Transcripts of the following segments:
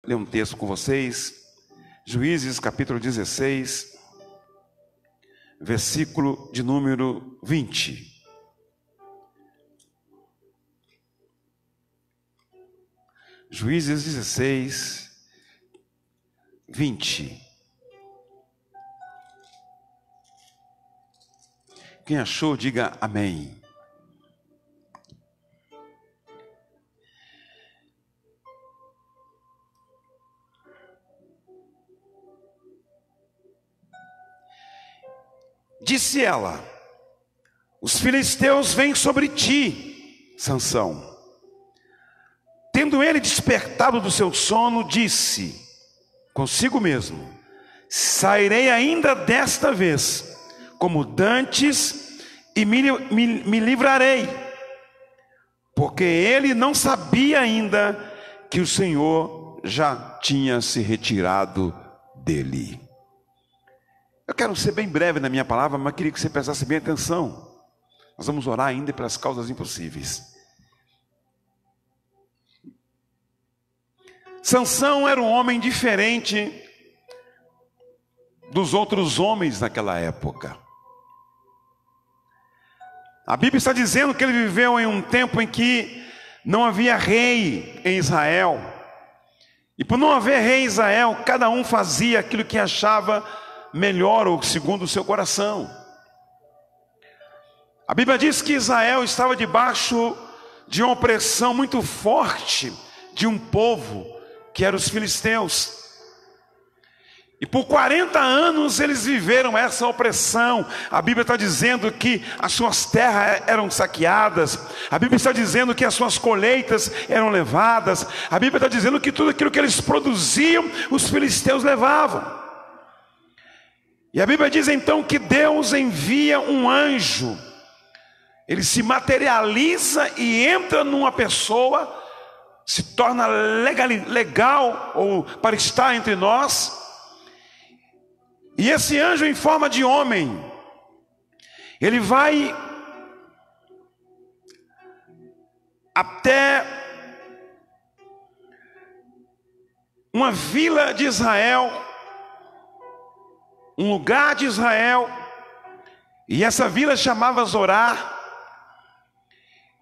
ler um texto com vocês. Juízes capítulo 16, versículo de número 20. Juízes 16, 20. Quem achou, diga amém. Disse ela: os filisteus vêm sobre ti, Sansão. Tendo ele despertado do seu sono, disse consigo mesmo: sairei ainda desta vez, como dantes, e me livrarei. Porque ele não sabia ainda que o Senhor já tinha se retirado dele. Eu quero ser bem breve na minha palavra, mas queria que você prestasse bem atenção. Nós vamos orar ainda pelas causas impossíveis. Sansão era um homem diferente dos outros homens naquela época. A Bíblia está dizendo que ele viveu em um tempo em que não havia rei em Israel. E por não haver rei em Israel, cada um fazia aquilo que achava melhor ou segundo o seu coração. A Bíblia diz que Israel estava debaixo de uma opressão muito forte de um povo que eram os filisteus. E por 40 anos eles viveram essa opressão. A Bíblia está dizendo que as suas terras eram saqueadas. A Bíblia está dizendo que as suas colheitas eram levadas. A Bíblia está dizendo que tudo aquilo que eles produziam, os filisteus levavam. E a Bíblia diz então que Deus envia um anjo. Ele se materializa e entra numa pessoa, se torna legal ou para estar entre nós. E esse anjo em forma de homem, ele vai até uma vila de Israel, um lugar de Israel, e essa vila chamava Zorá.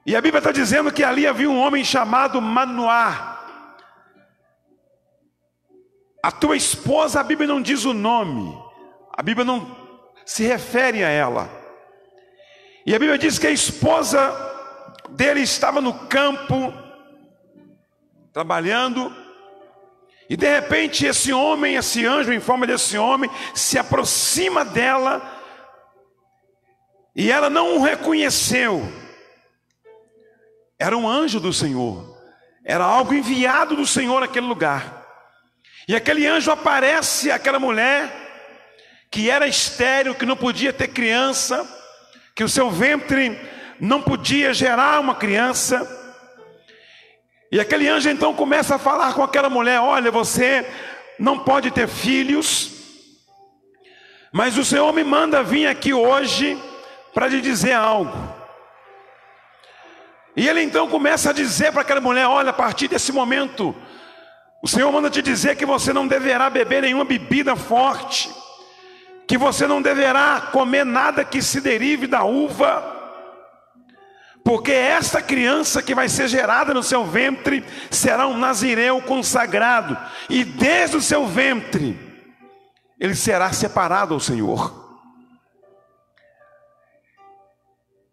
E a Bíblia está dizendo que ali havia um homem chamado Manoá. A tua esposa, a Bíblia não diz o nome, a Bíblia não se refere a ela. E a Bíblia diz que a esposa dele estava no campo, trabalhando, e de repente esse homem, esse anjo em forma desse homem, se aproxima dela, e ela não o reconheceu. Era um anjo do Senhor, era algo enviado do Senhor naquele lugar. E aquele anjo aparece àquela mulher que era estéril, que não podia ter criança, que o seu ventre não podia gerar uma criança. E aquele anjo então começa a falar com aquela mulher: olha, você não pode ter filhos, mas o Senhor me manda vir aqui hoje para lhe dizer algo. E ele então começa a dizer para aquela mulher: olha, a partir desse momento, o Senhor manda te dizer que você não deverá beber nenhuma bebida forte, que você não deverá comer nada que se derive da uva, porque esta criança que vai ser gerada no seu ventre será um nazireu consagrado, e desde o seu ventre ele será separado ao Senhor.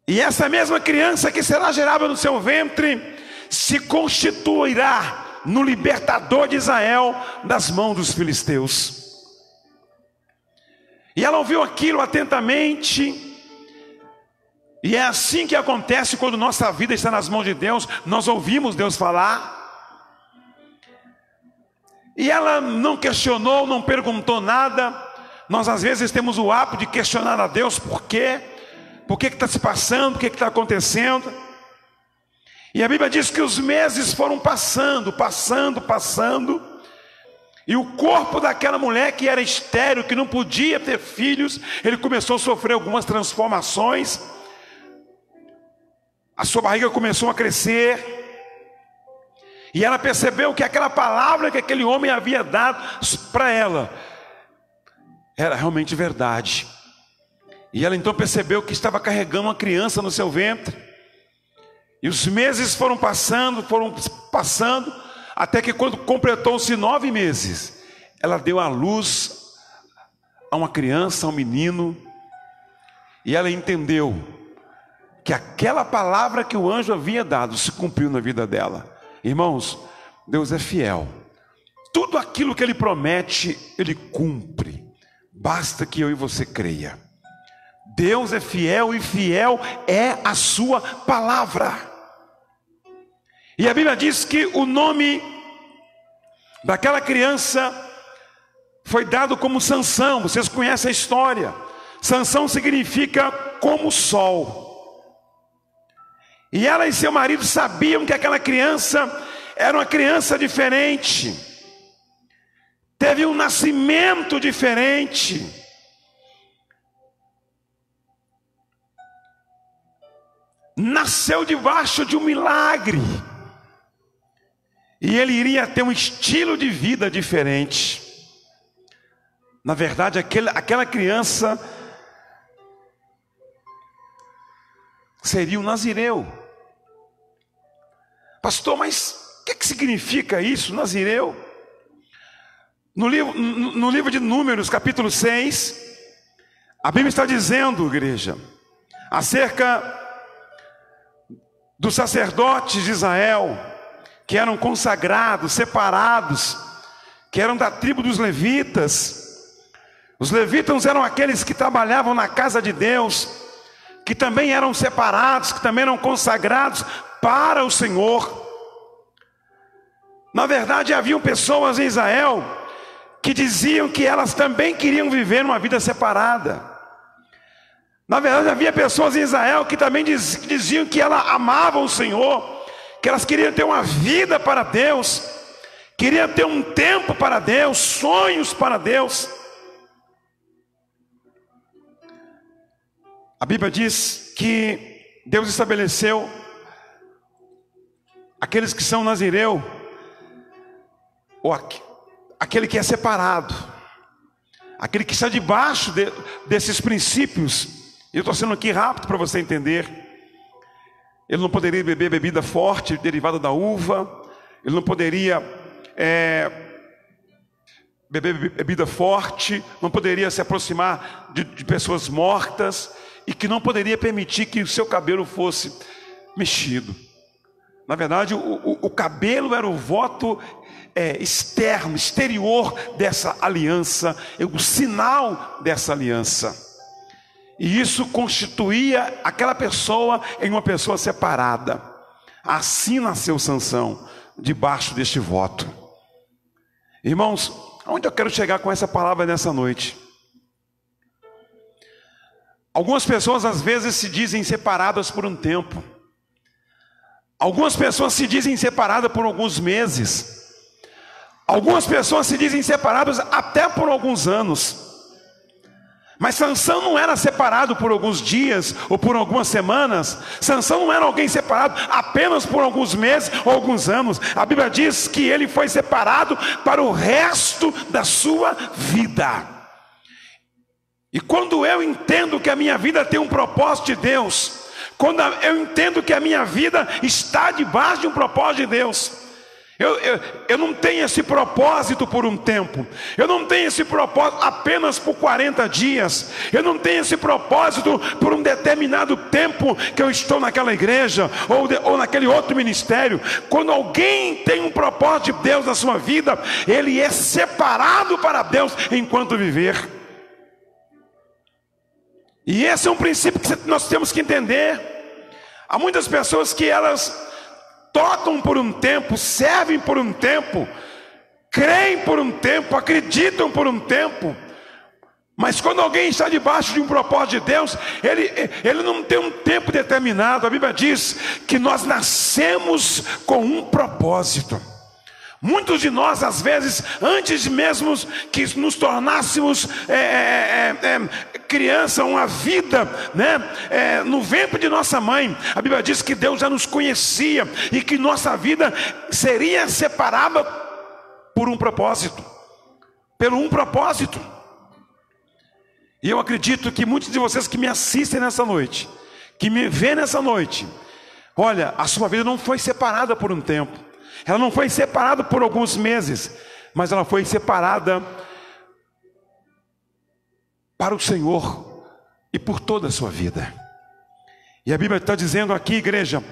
E essa mesma criança que será gerada no seu ventre se constituirá no libertador de Israel das mãos dos filisteus. E ela ouviu aquilo atentamente. E é assim que acontece quando nossa vida está nas mãos de Deus. Nós ouvimos Deus falar. E ela não questionou, não perguntou nada. Nós às vezes temos o hábito de questionar a Deus: por quê? Por que está se passando? O que está acontecendo? E a Bíblia diz que os meses foram passando. E o corpo daquela mulher que era estéril, que não podia ter filhos, ele começou a sofrer algumas transformações. A sua barriga começou a crescer. E ela percebeu que aquela palavra que aquele homem havia dado para ela era realmente verdade. E ela então percebeu que estava carregando uma criança no seu ventre. E os meses foram passando, até que quando completou-se 9 meses, ela deu à luz a uma criança, a um menino. E ela entendeu que aquela palavra que o anjo havia dado se cumpriu na vida dela. Irmãos, Deus é fiel. Tudo aquilo que Ele promete, Ele cumpre. Basta que eu e você creia. Deus é fiel e fiel é a sua palavra. E a Bíblia diz que o nome daquela criança foi dado como Sansão. Vocês conhecem a história. Sansão significa como o sol. E ela e seu marido sabiam que aquela criança era uma criança diferente. Teve um nascimento diferente. Nasceu debaixo de um milagre. E ele iria ter um estilo de vida diferente. Na verdade, aquela criança seria um nazireu. Pastor, mas o que significa isso, nazireu? No livro de Números, capítulo 6, a Bíblia está dizendo, igreja, acerca dos sacerdotes de Israel, que eram consagrados, separados, que eram da tribo dos levitas. Os levitas eram aqueles que trabalhavam na casa de Deus, que também eram separados, que também eram consagrados para o Senhor. Na verdade, haviam pessoas em Israel que diziam que elas também queriam viver uma vida separada. Na verdade, havia pessoas em Israel que também diziam que elas amavam o Senhor, que elas queriam ter uma vida para Deus, queriam ter um tempo para Deus, sonhos para Deus. A Bíblia diz que Deus estabeleceu aqueles que são nazireu, ou aquele que é separado, aquele que está debaixo desses princípios. Eu estou sendo aqui rápido para você entender. Ele não poderia beber bebida forte derivada da uva, ele não poderia beber bebida forte, não poderia se aproximar de pessoas mortas, e que não poderia permitir que o seu cabelo fosse mexido. Na verdade, o cabelo era o voto externo, exterior dessa aliança, o sinal dessa aliança. E isso constituía aquela pessoa em uma pessoa separada. Assim nasceu Sansão, debaixo deste voto. Irmãos, aonde eu quero chegar com essa palavra nessa noite? Algumas pessoas às vezes se dizem separadas por um tempo. Algumas pessoas se dizem separadas por alguns meses. Algumas pessoas se dizem separadas até por alguns anos. Mas Sansão não era separado por alguns dias ou por algumas semanas. Sansão não era alguém separado apenas por alguns meses ou alguns anos. A Bíblia diz que ele foi separado para o resto da sua vida. E quando eu entendo que a minha vida tem um propósito de Deus, quando eu entendo que a minha vida está debaixo de um propósito de Deus, eu não tenho esse propósito por um tempo, eu não tenho esse propósito apenas por 40 dias, eu não tenho esse propósito por um determinado tempo que eu estou naquela igreja ou naquele outro ministério. Quando alguém tem um propósito de Deus na sua vida, ele é separado para Deus enquanto viver. E esse é um princípio que nós temos que entender. Há muitas pessoas que elas tocam por um tempo, servem por um tempo, creem por um tempo, acreditam por um tempo, mas quando alguém está debaixo de um propósito de Deus, ele não tem um tempo determinado. A Bíblia diz que nós nascemos com um propósito. Muitos de nós, às vezes, antes mesmo que nos tornássemos criança, uma vida, né, no ventre de nossa mãe, a Bíblia diz que Deus já nos conhecia e que nossa vida seria separada por um propósito, pelo um propósito. E eu acredito que muitos de vocês que me assistem nessa noite, que me vêem nessa noite, olha, a sua vida não foi separada por um tempo, ela não foi separada por alguns meses, mas ela foi separada para o Senhor e por toda a sua vida. E a Bíblia está dizendo aqui, igreja,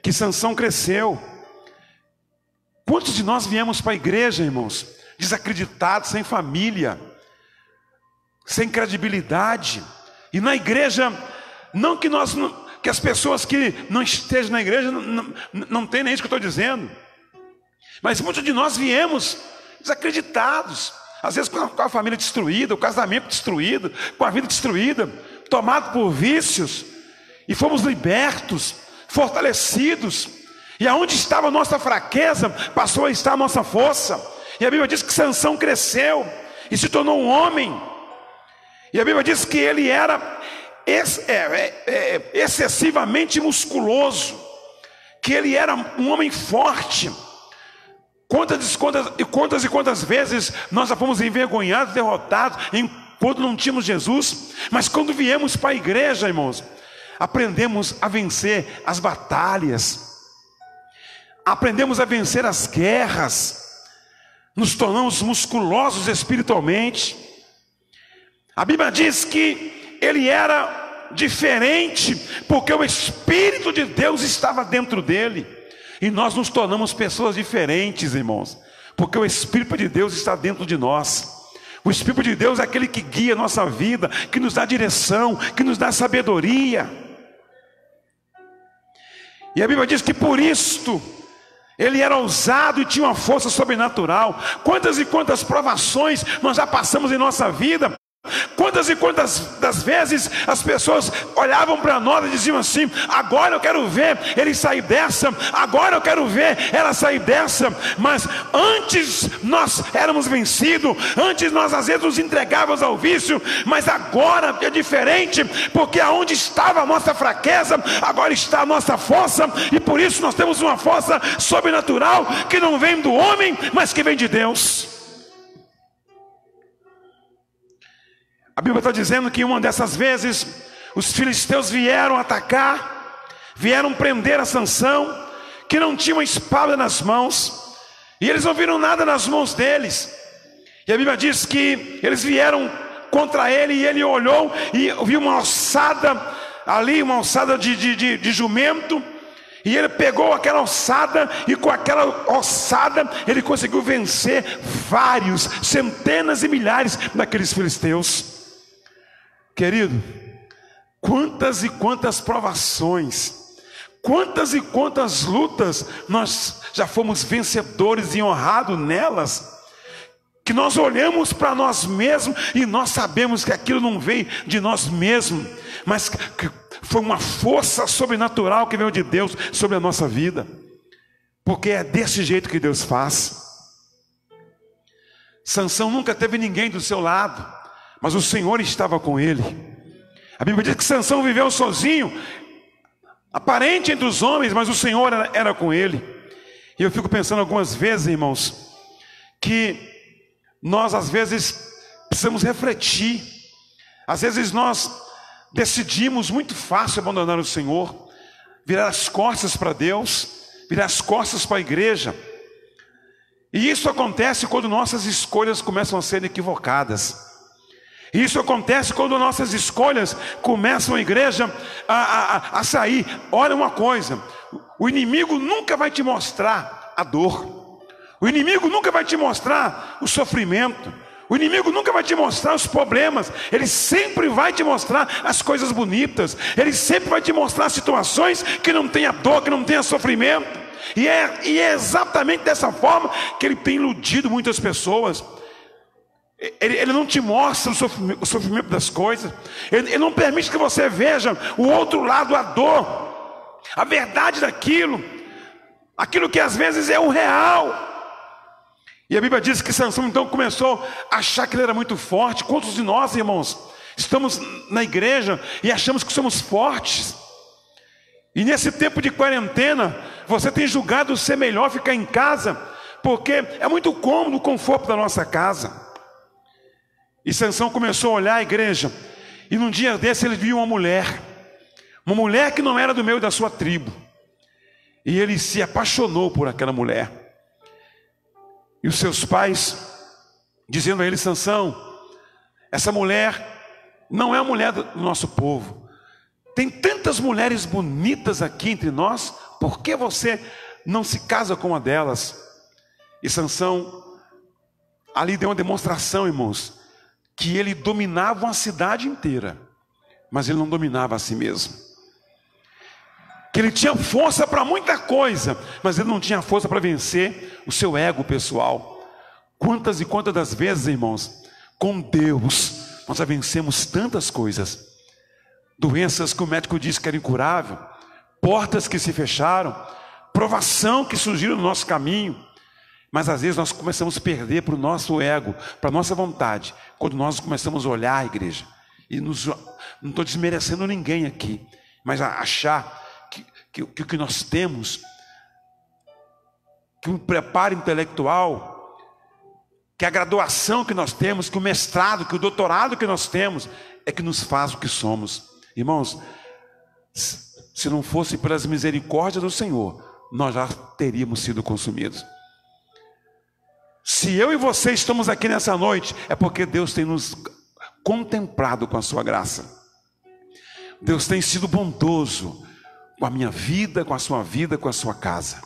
que Sansão cresceu. Quantos de nós viemos para a igreja, irmãos, desacreditados, sem família, sem credibilidade? E na igreja, não que que as pessoas que não estejam na igreja não tem nem isso que eu estou dizendo, mas muitos de nós viemos desacreditados, às vezes com a família destruída, o casamento destruído, com a vida destruída, tomado por vícios, e fomos libertos, fortalecidos, e aonde estava a nossa fraqueza, passou a estar a nossa força. E a Bíblia diz que Sansão cresceu e se tornou um homem, e a Bíblia diz que ele era excessivamente musculoso, que ele era um homem forte. Quantas vezes nós já fomos envergonhados, derrotados, enquanto não tínhamos Jesus, mas quando viemos para a igreja, irmãos, aprendemos a vencer as batalhas, aprendemos a vencer as guerras, nos tornamos musculosos espiritualmente. A Bíblia diz que ele era diferente, porque o Espírito de Deus estava dentro dele. E nós nos tornamos pessoas diferentes, irmãos, porque o Espírito de Deus está dentro de nós. O Espírito de Deus é aquele que guia a nossa vida, que nos dá direção, que nos dá sabedoria. E a Bíblia diz que por isto ele era ousado e tinha uma força sobrenatural. Quantas e quantas provações nós já passamos em nossa vida. Quantas e quantas das vezes as pessoas olhavam para nós e diziam assim: agora eu quero ver ele sair dessa, agora eu quero ver ela sair dessa. Mas antes nós éramos vencidos, antes nós às vezes nos entregávamos ao vício, mas agora é diferente, porque aonde estava a nossa fraqueza, agora está a nossa força, e por isso nós temos uma força sobrenatural que não vem do homem, mas que vem de Deus. A Bíblia está dizendo que uma dessas vezes os filisteus vieram atacar, vieram prender a Sansão, que não tinha uma espada nas mãos, e eles não viram nada nas mãos deles. E a Bíblia diz que eles vieram contra ele, e ele olhou e viu uma ossada ali, uma ossada de jumento, e ele pegou aquela ossada, e com aquela ossada ele conseguiu vencer vários, centenas e milhares daqueles filisteus. Querido, quantas e quantas provações, quantas e quantas lutas nós já fomos vencedores e honrados nelas, que nós olhamos para nós mesmos e nós sabemos que aquilo não veio de nós mesmos, mas que foi uma força sobrenatural que veio de Deus sobre a nossa vida, porque é desse jeito que Deus faz. Sansão nunca teve ninguém do seu lado, mas o Senhor estava com ele. A Bíblia diz que Sansão viveu sozinho, aparente entre os homens, mas o Senhor era com ele. E eu fico pensando algumas vezes, irmãos, que nós às vezes precisamos refletir. Às vezes nós decidimos muito fácil abandonar o Senhor, virar as costas para Deus, virar as costas para a igreja. E isso acontece quando nossas escolhas começam a ser equivocadas. Isso acontece quando nossas escolhas começam a igreja a sair. Olha uma coisa, o inimigo nunca vai te mostrar a dor, o inimigo nunca vai te mostrar o sofrimento, o inimigo nunca vai te mostrar os problemas. Ele sempre vai te mostrar as coisas bonitas, ele sempre vai te mostrar situações que não tenha dor, que não tenha sofrimento. E é exatamente dessa forma que ele tem iludido muitas pessoas. Ele não te mostra o sofrimento das coisas, ele não permite que você veja o outro lado, a dor, a verdade daquilo, aquilo que às vezes é o real. E a Bíblia diz que Sansão então começou a achar que ele era muito forte. Quantos de nós, irmãos, estamos na igreja e achamos que somos fortes? E nesse tempo de quarentena, você tem julgado ser melhor ficar em casa, porque é muito cômodo o conforto da nossa casa. E Sansão começou a olhar a igreja, e num dia desse ele viu uma mulher que não era do meio da sua tribo, e ele se apaixonou por aquela mulher. E os seus pais dizendo a ele: Sansão, essa mulher não é a mulher do nosso povo, tem tantas mulheres bonitas aqui entre nós, por que você não se casa com uma delas? E Sansão ali deu uma demonstração, irmãos, que ele dominava uma cidade inteira, mas ele não dominava a si mesmo. Que ele tinha força para muita coisa, mas ele não tinha força para vencer o seu ego pessoal. Quantas e quantas das vezes, irmãos, com Deus nós já vencemos tantas coisas. Doenças que o médico disse que era incurável, portas que se fecharam, provação que surgiram no nosso caminho. Mas às vezes nós começamos a perder para o nosso ego, para a nossa vontade, quando nós começamos a olhar a igreja, e não estou desmerecendo ninguém aqui, mas a achar que o que nós temos, que um preparo intelectual, que a graduação que nós temos, que o mestrado, que o doutorado que nós temos, é que nos faz o que somos. Irmãos, se não fosse pelas misericórdias do Senhor, nós já teríamos sido consumidos. Se eu e você estamos aqui nessa noite, é porque Deus tem nos contemplado com a sua graça. Deus tem sido bondoso com a minha vida, com a sua casa.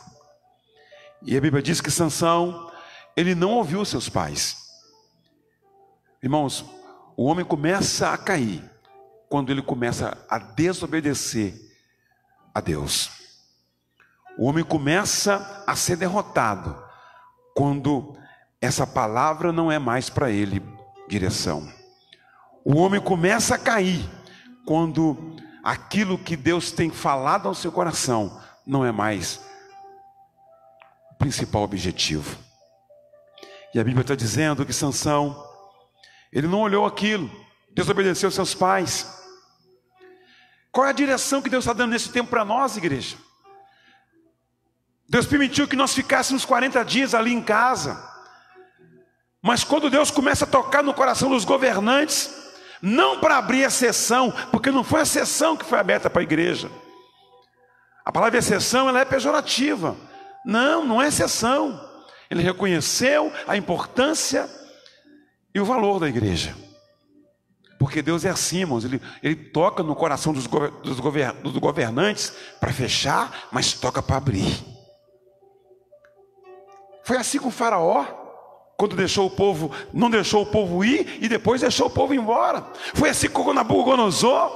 E a Bíblia diz que Sansão, ele não ouviu seus pais. Irmãos, o homem começa a cair quando ele começa a desobedecer a Deus. O homem começa a ser derrotado quando essa palavra não é mais para ele direção. O homem começa a cair quando aquilo que Deus tem falado ao seu coração não é mais o principal objetivo. E a Bíblia está dizendo que Sansão, ele não olhou aquilo, desobedeceu seus pais. Qual é a direção que Deus está dando nesse tempo para nós, igreja? Deus permitiu que nós ficássemos 40 dias ali em casa, mas quando Deus começa a tocar no coração dos governantes, não para abrir a sessão, porque não foi a sessão que foi aberta para a igreja. A palavra exceção, ela é pejorativa. Não é sessão. Ele reconheceu a importância e o valor da igreja. Porque Deus é assim, irmãos. Ele toca no coração dos governantes para fechar, mas toca para abrir. Foi assim com o faraó, quando deixou o povo, não deixou o povo ir e depois deixou o povo ir embora. Foi assim com Nabucodonosor.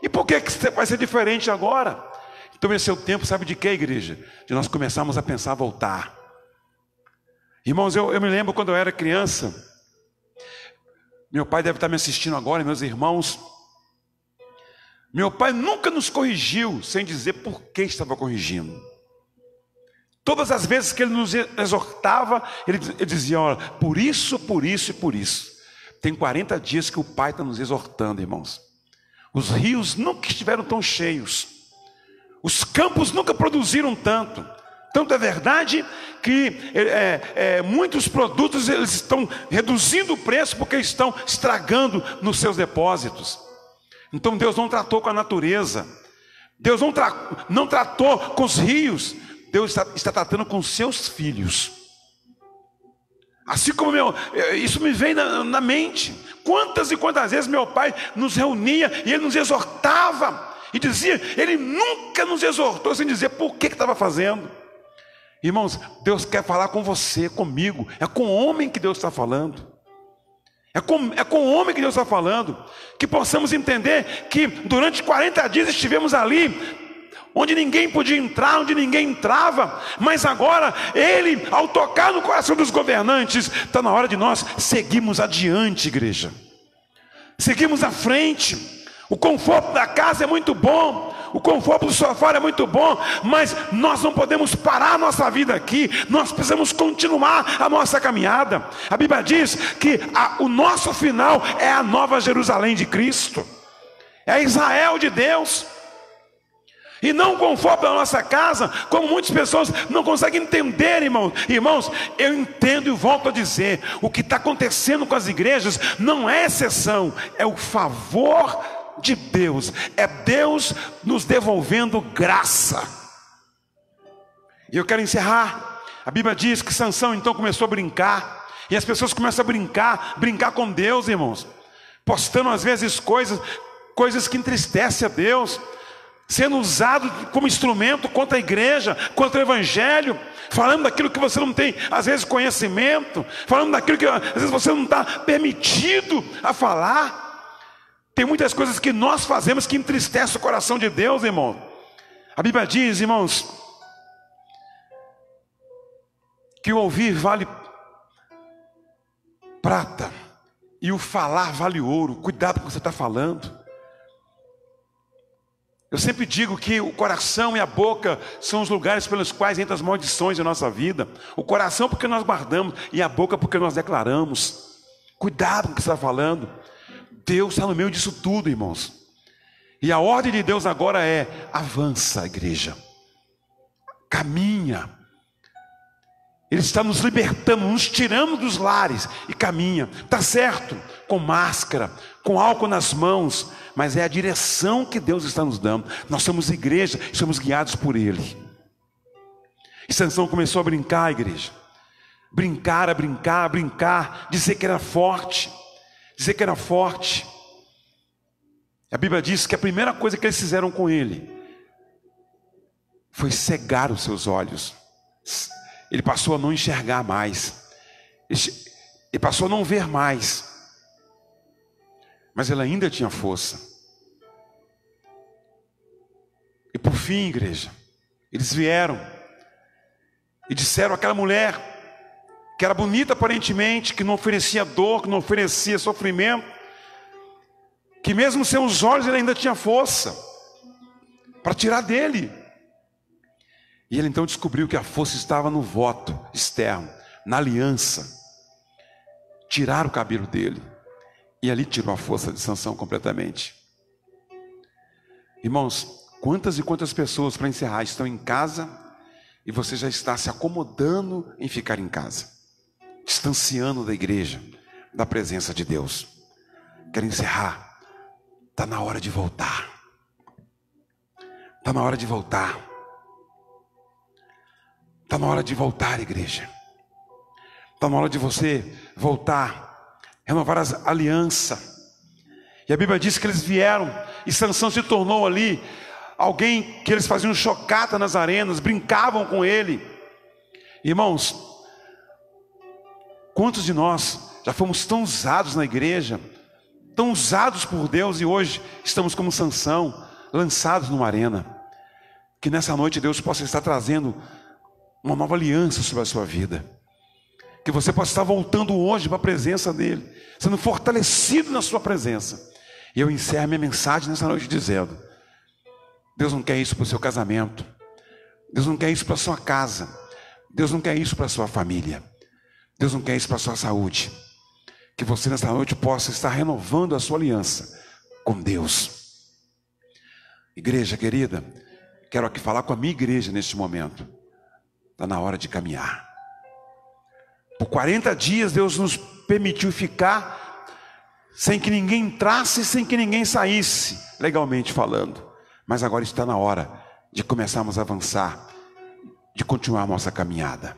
E por que vai ser diferente agora? Então esse é o tempo, sabe de quê, igreja? De nós começarmos a pensar voltar. Irmãos, eu me lembro quando eu era criança, meu pai deve estar me assistindo agora, meus irmãos. Meu pai nunca nos corrigiu sem dizer por que estava corrigindo. Todas as vezes que ele nos exortava, ele dizia: olha, por isso e por isso. Tem 40 dias que o pai está nos exortando, irmãos. Os rios nunca estiveram tão cheios. Os campos nunca produziram tanto. Tanto é verdade que muitos produtos eles estão reduzindo o preço porque estão estragando nos seus depósitos. Então Deus não tratou com a natureza. Deus não tratou com os rios. Deus está tratando com os seus filhos. Assim como isso me vem na mente. Quantas e quantas vezes meu pai nos reunia e ele nos exortava e dizia, ele nunca nos exortou sem dizer por que estava fazendo. Irmãos, Deus quer falar com você, comigo. É com o homem que Deus está falando. É com o homem que Deus está falando. Que possamos entender que durante 40 dias estivemos ali, onde ninguém podia entrar, onde ninguém entrava. Mas agora, Ele, ao tocar no coração dos governantes, está na hora de nós seguirmos adiante, igreja. Seguimos à frente. O conforto da casa é muito bom, o conforto do sofá é muito bom, mas nós não podemos parar a nossa vida aqui, nós precisamos continuar a nossa caminhada. A Bíblia diz que o nosso final é a nova Jerusalém de Cristo, é Israel de Deus. E não o conforto da nossa casa, como muitas pessoas não conseguem entender, irmãos. Irmãos, eu entendo e volto a dizer, o que está acontecendo com as igrejas não é exceção, é o favor de Deus, é Deus nos devolvendo graça. E eu quero encerrar. A Bíblia diz que Sansão então começou a brincar, e as pessoas começam a brincar com Deus, irmãos, postando às vezes coisas que entristecem a Deus, sendo usado como instrumento contra a igreja, contra o evangelho, falando daquilo que você não tem, às vezes, conhecimento, falando daquilo que às vezes você não está permitido a falar. Tem muitas coisas que nós fazemos que entristecem o coração de Deus, irmão. A Bíblia diz, irmãos, que o ouvir vale prata e o falar vale ouro. Cuidado com o que você está falando. Eu sempre digo que o coração e a boca são os lugares pelos quais entram as maldições da nossa vida. O coração porque nós guardamos e a boca porque nós declaramos. Cuidado com o que você está falando. Deus está no meio disso tudo, irmãos. E a ordem de Deus agora é: avança, igreja, caminha. Ele está nos libertando, nos tirando dos lares e caminha. Está certo, com máscara, com álcool nas mãos, mas é a direção que Deus está nos dando. Nós somos igreja, somos guiados por Ele. E Sansão começou a brincar, igreja. Brincar, dizer que era forte. A Bíblia diz que a primeira coisa que eles fizeram com ele foi cegar os seus olhos. Ele passou a não enxergar mais, ele passou a não ver mais, mas ele ainda tinha força. E por fim, igreja, eles vieram e disseram àquela mulher, que era bonita aparentemente, que não oferecia dor, que não oferecia sofrimento, que mesmo sem os olhos ele ainda tinha força para tirar dele. E ele então descobriu que a força estava no voto externo, na aliança. Tiraram o cabelo dele, e ali tirou a força de Sansão completamente. Irmãos, quantas e quantas pessoas, para encerrar, estão em casa e você já está se acomodando em ficar em casa, distanciando da igreja, da presença de Deus. Quero encerrar. Está na hora de voltar. Está na hora de voltar. Está na hora de voltar, igreja. Está na hora de você voltar, renovar a aliança. E a Bíblia diz que eles vieram, e Sansão se tornou ali alguém que eles faziam chocata nas arenas, brincavam com ele. Irmãos, quantos de nós já fomos tão usados na igreja, tão usados por Deus, e hoje estamos como Sansão, lançados numa arena? Que nessa noite Deus possa estar trazendo uma nova aliança sobre a sua vida, que você possa estar voltando hoje para a presença dele, sendo fortalecido na sua presença. E eu encerro minha mensagem nessa noite dizendo: Deus não quer isso para o seu casamento, Deus não quer isso para a sua casa, Deus não quer isso para a sua família, Deus não quer isso para a sua saúde. Que você nessa noite possa estar renovando a sua aliança com Deus. Igreja querida, quero aqui falar com a minha igreja neste momento. Está na hora de caminhar. Por 40 dias Deus nos permitiu ficar sem que ninguém entrasse, sem que ninguém saísse, legalmente falando. Mas agora está na hora de começarmos a avançar, de continuar a nossa caminhada.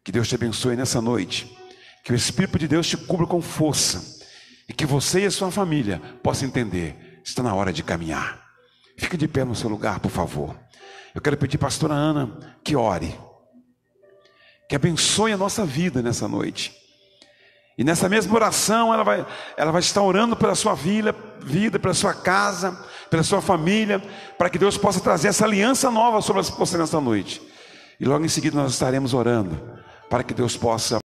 Que Deus te abençoe nessa noite, que o Espírito de Deus te cubra com força, e que você e a sua família possam entender: está na hora de caminhar. Fique de pé no seu lugar, por favor. Eu quero pedir à pastora Ana que ore, que abençoe a nossa vida nessa noite. E nessa mesma oração ela vai estar orando pela sua vida, pela sua casa, pela sua família, para que Deus possa trazer essa aliança nova sobre você nessa noite. E logo em seguida nós estaremos orando para que Deus possa